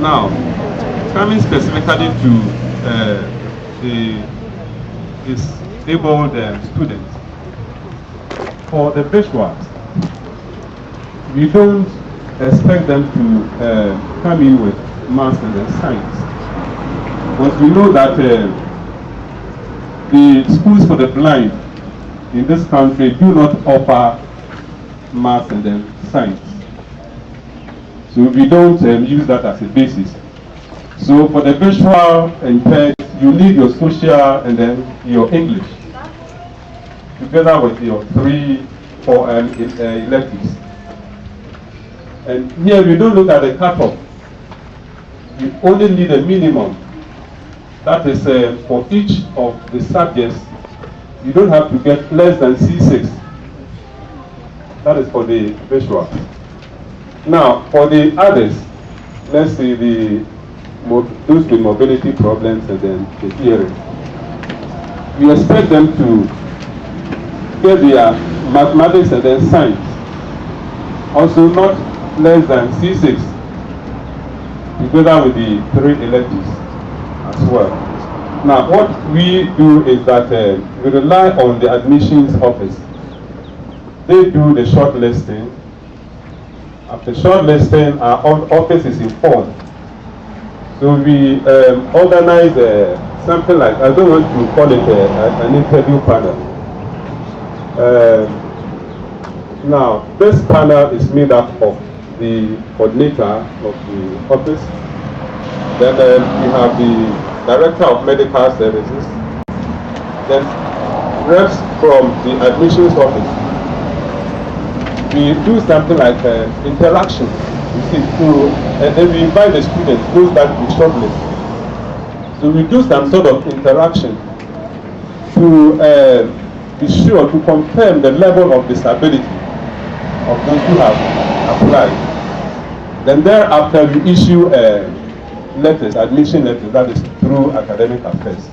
Now, coming specifically to the disabled students, for the visuals, we don't expect them to come in with maths and then science. Because we know that the schools for the blind in this country do not offer maths and then science. So we don't use that as a basis. So for the visual impaired, you need your social and then your English, together with your 3 or electives. And here we don't look at the cutoff. You only need a minimum. That is for each of the subjects, you don't have to get less than C6. That is for the visual. Now, for the others, let's say those with mobility problems and then the hearing, we expect them to get their mathematics and then science, also not less than C6, together with the 3 electives as well. Now, what we do is that we rely on the admissions office. They do the shortlisting. After shortlisting, our office is informed. So we organize something like, I don't want to call it an interview panel. Now, this panel is made up of the coordinator of the office. Then we have the director of medical services. Then reps from the admissions office. We do something like interaction. You see, and then we invite the students, those that we shortlist. So we do some sort of interaction to be sure to confirm the level of disability of those who have applied. Then thereafter we issue letters, admission letters, that is through academic affairs.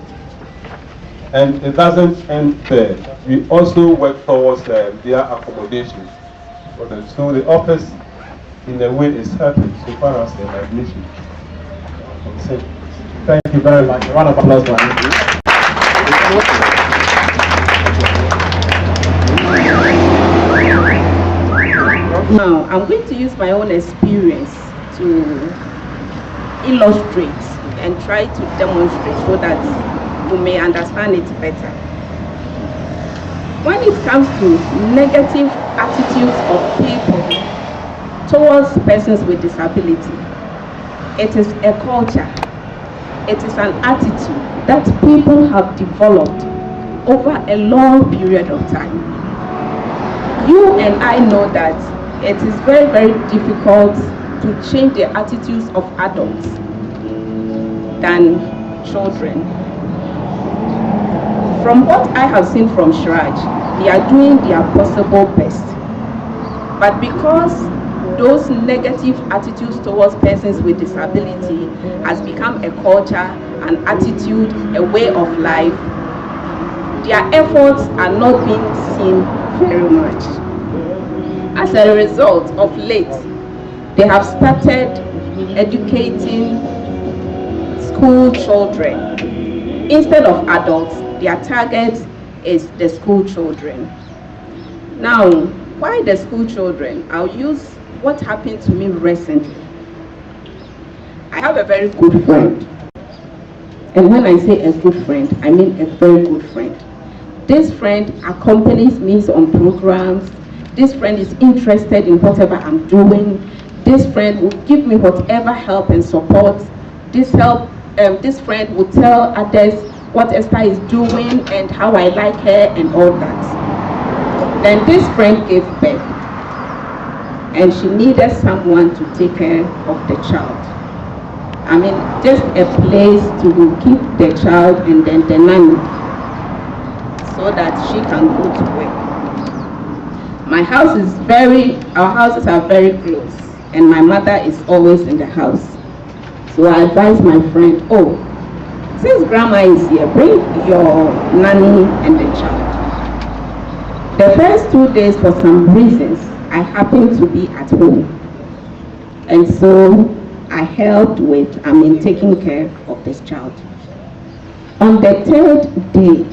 And it doesn't end there. We also work towards their accommodation. So the office, in a way, is helping so far as their admission. Thank you very much. A round of applause for him. Now, I'm going to use my own experience to illustrate and try to demonstrate so that you may understand it better. When it comes to negative attitudes of people towards persons with disability, it is a culture, it is an attitude that people have developed over a long period of time. You and I know that it is very, very difficult to change the attitudes of adults than children. From what I have seen from Shraj, they are doing their possible best. But because those negative attitudes towards persons with disability has become a culture, an attitude, a way of life, their efforts are not being seen very much. As a result, of late, they have started educating school children. Instead of adults, their target is the school children. Now, why the school children? I'll use what happened to me recently. I have a very good friend. And when I say a good friend, I mean a very good friend. This friend accompanies me on programs. This friend is interested in whatever I'm doing. This friend will give me whatever help and support. This friend will tell others what Esther is doing and how I like her and all that. Then this friend gave birth, and she needed someone to take care of the child. I mean, just a place to keep the child and then the nanny, so that she can go to work. Our houses are very close, and my mother is always in the house. So I advised my friend, oh, since grandma is here, bring your nanny and the child. The first 2 days, for some reasons, I happened to be at home. And so I helped with, taking care of this child. On the 3rd day,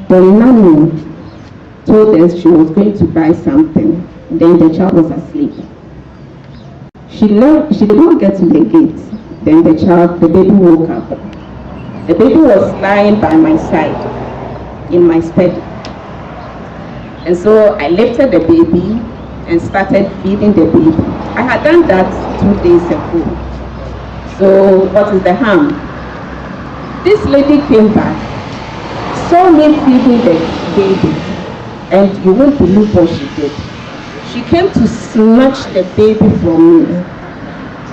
the nanny told us she was going to buy something. Then the child was asleep. She did not get to the gate. Then the baby woke up. The baby was lying by my side in my study. And so I lifted the baby and started feeding the baby. I had done that 2 days ago. So what is the harm? This lady came back, saw me feeding the baby, and you won't believe what she did. She came to snatch the baby from me,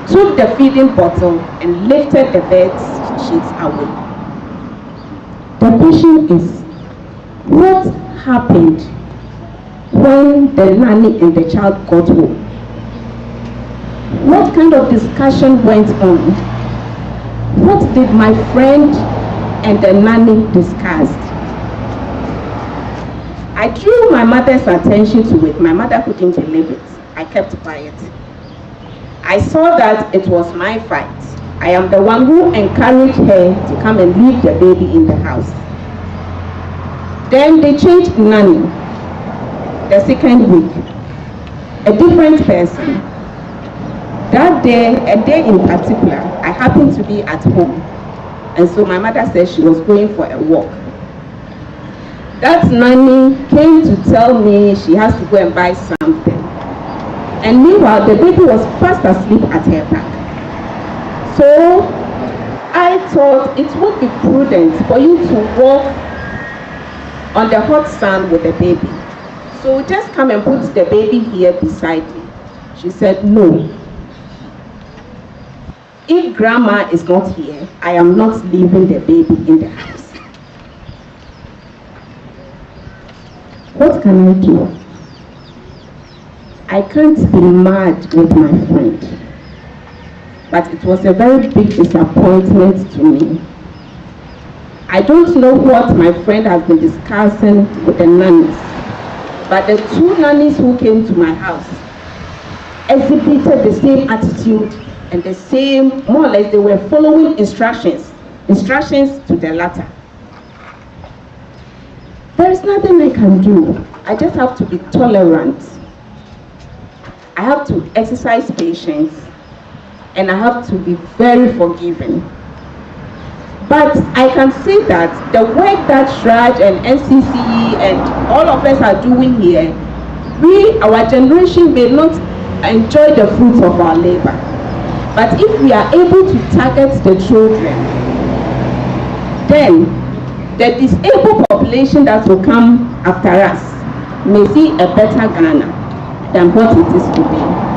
took the feeding bottle and lifted the bed sheets away. The question is, what happened when the nanny and the child got home? What kind of discussion went on? What did my friend and the nanny discuss? I drew my mother's attention to it. My mother couldn't believe it. I kept quiet. I saw that it was my fight. I am the one who encouraged her to come and leave the baby in the house. Then they changed nanny. The 2nd week, a different person. That day, a day in particular, I happened to be at home. And so my mother said she was going for a walk. That nanny came to tell me she has to go and buy something. And meanwhile, the baby was fast asleep at her back. So I thought it would be prudent for you to walk on the hot sun with the baby. So just come and put the baby here beside me. She said, no. If grandma is not here, I am not leaving the baby in the house. What can I do? I can't be mad with my friend. But it was a very big disappointment to me. I don't know what my friend has been discussing with the nannies, but the 2 nannies who came to my house exhibited the same attitude and the same, more or less, they were following instructions to the latter. There is nothing I can do. I just have to be tolerant. I have to exercise patience, and I have to be very forgiving. But I can say that the work that Shraj and NCCE and all of us are doing here, our generation may not enjoy the fruits of our labor. But if we are able to target the children, then the disabled population that will come after us may see a better Ghana than what it is today.